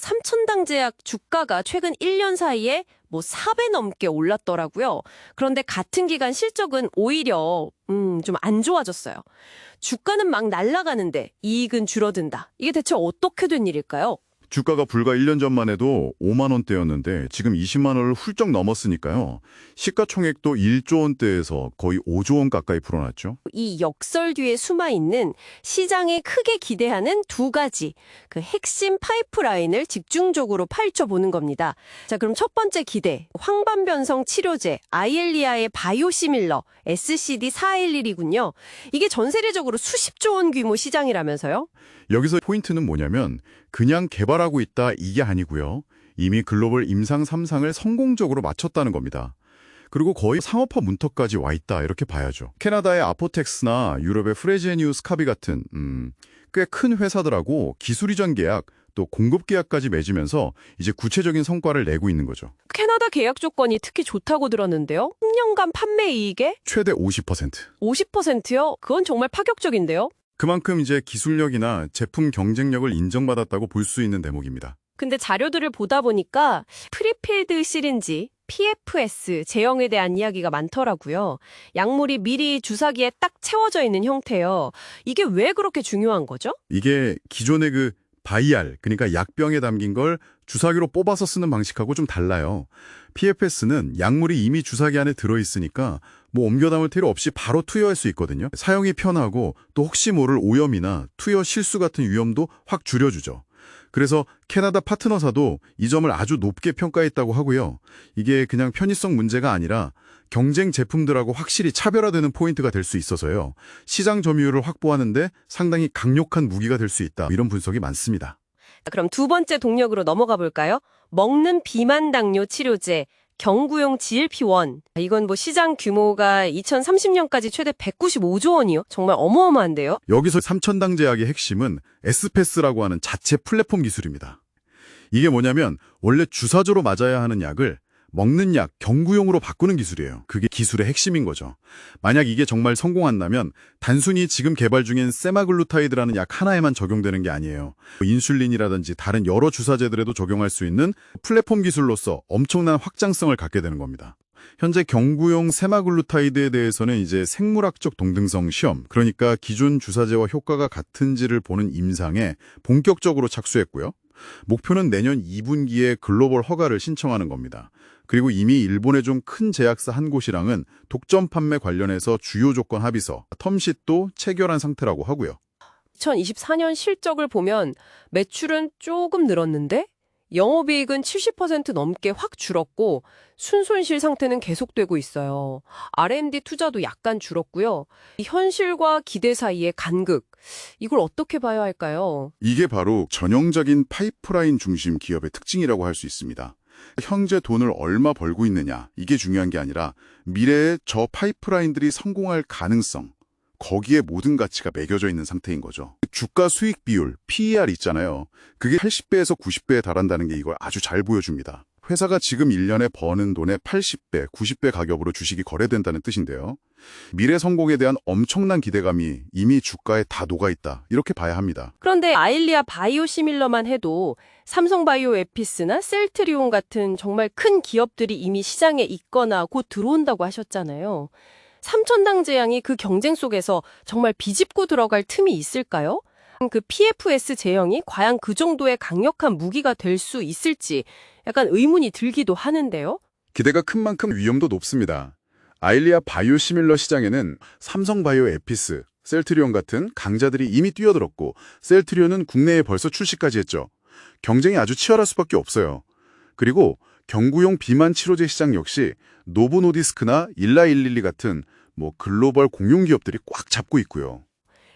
삼천당 제약 주가가 최근 1년 사이에 뭐 4배 넘게 올랐더라고요. 그런데 같은 기간 실적은 오히려 좀 안 좋아졌어요. 주가는 막 날아가는데 이익은 줄어든다. 이게 대체 어떻게 된 일일까요? 주가가 불과 1년 전만 해도 5만 원대였는데 지금 20만 원을 훌쩍 넘었으니까요. 시가총액도 1조 원대에서 거의 5조 원 가까이 불어났죠. 이 역설 뒤에 숨어있는 시장이 크게 기대하는 두 가지 그 핵심 파이프라인을 집중적으로 파헤쳐보는 겁니다. 자, 그럼 첫 번째 기대, 황반변성 치료제 아이엘리아의 바이오시밀러 SCD-411이군요. 이게 전 세계적으로 수십조 원 규모 시장이라면서요? 여기서 포인트는 뭐냐면 그냥 개발하고 있다 이게 아니고요. 이미 글로벌 임상 3상을 성공적으로 마쳤다는 겁니다. 그리고 거의 상업화 문턱까지 와 있다 이렇게 봐야죠. 캐나다의 아포텍스나 유럽의 프레제니우스 카비 같은 꽤 큰 회사들하고 기술 이전 계약 또 공급 계약까지 맺으면서 이제 구체적인 성과를 내고 있는 거죠. 캐나다 계약 조건이 특히 좋다고 들었는데요. 10년간 판매 이익의 최대 50%. 50%요? 그건 정말 파격적인데요. 그만큼 이제 기술력이나 제품 경쟁력을 인정받았다고 볼 수 있는 대목입니다. 근데 자료들을 보다 보니까 프리필드 시린지, PFS 제형에 대한 이야기가 많더라고요. 약물이 미리 주사기에 딱 채워져 있는 형태요. 이게 왜 그렇게 중요한 거죠? 이게 기존의 그 바이알, 그러니까 약병에 담긴 걸 주사기로 뽑아서 쓰는 방식하고 좀 달라요. PFS는 약물이 이미 주사기 안에 들어있으니까 뭐 옮겨 담을 필요 없이 바로 투여할 수 있거든요. 사용이 편하고 또 혹시 모를 오염이나 투여 실수 같은 위험도 확 줄여주죠. 그래서 캐나다 파트너사도 이 점을 아주 높게 평가했다고 하고요. 이게 그냥 편의성 문제가 아니라 경쟁 제품들하고 확실히 차별화되는 포인트가 될 수 있어서요. 시장 점유율을 확보하는데 상당히 강력한 무기가 될 수 있다. 이런 분석이 많습니다. 그럼 두 번째 동력으로 넘어가 볼까요? 먹는 비만 당뇨 치료제 경구용 GLP-1. 이건 뭐 시장 규모가 2030년까지 최대 195조 원이요. 정말 어마어마한데요. 여기서 삼천당 제약의 핵심은 에스페스라고 하는 자체 플랫폼 기술입니다. 이게 뭐냐면 원래 주사조로 맞아야 하는 약을 먹는 약, 경구용으로 바꾸는 기술이에요. 그게 기술의 핵심인 거죠. 만약 이게 정말 성공한다면 단순히 지금 개발 중인 세마글루타이드라는 약 하나에만 적용되는 게 아니에요. 인슐린이라든지 다른 여러 주사제들에도 적용할 수 있는 플랫폼 기술로서 엄청난 확장성을 갖게 되는 겁니다. 현재 경구용 세마글루타이드에 대해서는 이제 생물학적 동등성 시험, 그러니까 기존 주사제와 효과가 같은지를 보는 임상에 본격적으로 착수했고요. 목표는 내년 2분기에 글로벌 허가를 신청하는 겁니다. 그리고 이미 일본의 좀 큰 제약사 한 곳이랑은 독점 판매 관련해서 주요 조건 합의서, 텀시도 체결한 상태라고 하고요. 2024년 실적을 보면 매출은 조금 늘었는데 영업이익은 70% 넘게 확 줄었고 순손실 상태는 계속되고 있어요. R&D 투자도 약간 줄었고요. 이 현실과 기대 사이의 간극, 이걸 어떻게 봐야 할까요? 이게 바로 전형적인 파이프라인 중심 기업의 특징이라고 할 수 있습니다. 현재 돈을 얼마 벌고 있느냐, 이게 중요한 게 아니라 미래에 저 파이프라인들이 성공할 가능성, 거기에 모든 가치가 매겨져 있는 상태인 거죠. 주가 수익 비율, PER 있잖아요. 그게 80배에서 90배에 달한다는 게 이걸 아주 잘 보여줍니다. 회사가 지금 1년에 버는 돈의 80배, 90배 가격으로 주식이 거래된다는 뜻인데요. 미래 성공에 대한 엄청난 기대감이 이미 주가에 다 녹아있다. 이렇게 봐야 합니다. 그런데 아일리아 바이오시밀러만 해도 삼성바이오에피스나 셀트리온 같은 정말 큰 기업들이 이미 시장에 있거나 곧 들어온다고 하셨잖아요. 삼천당 제약이 그 경쟁 속에서 정말 비집고 들어갈 틈이 있을까요? 그 PFS 제형이 과연 그 정도의 강력한 무기가 될 수 있을지 약간 의문이 들기도 하는데요. 기대가 큰 만큼 위험도 높습니다. 아일리아 바이오시밀러 시장에는 삼성바이오에피스, 셀트리온 같은 강자들이 이미 뛰어들었고 셀트리온은 국내에 벌써 출시까지 했죠. 경쟁이 아주 치열할 수밖에 없어요. 그리고 경구용 비만 치료제 시장 역시 노보노디스크나 일라일릴리 같은 글로벌 공용 기업들이 꽉 잡고 있고요.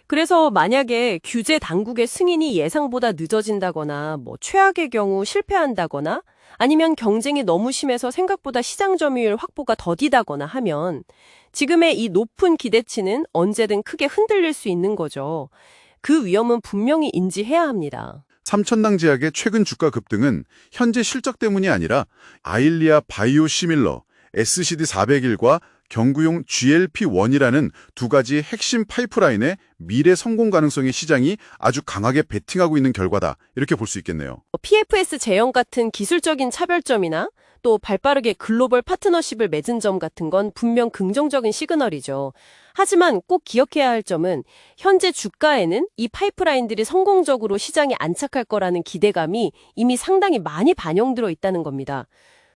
그래서 만약에 규제 당국의 승인이 예상보다 늦어진다거나 최악의 경우 실패한다거나 아니면 경쟁이 너무 심해서 생각보다 시장 점유율 확보가 더디다거나 하면 지금의 이 높은 기대치는 언제든 크게 흔들릴 수 있는 거죠. 그 위험은 분명히 인지해야 합니다. 삼천당 제약의 최근 주가 급등은 현재 실적 때문이 아니라 아일리아 바이오시밀러 SCD-401과 경구용 GLP-1이라는 두 가지 핵심 파이프라인의 미래 성공 가능성의 시장이 아주 강하게 베팅하고 있는 결과다. 이렇게 볼 수 있겠네요. PFS 제형 같은 기술적인 차별점이나 또 발빠르게 글로벌 파트너십을 맺은 점 같은 건 분명 긍정적인 시그널이죠. 하지만 꼭 기억해야 할 점은 현재 주가에는 이 파이프라인들이 성공적으로 시장에 안착할 거라는 기대감이 이미 상당히 많이 반영되어 있다는 겁니다.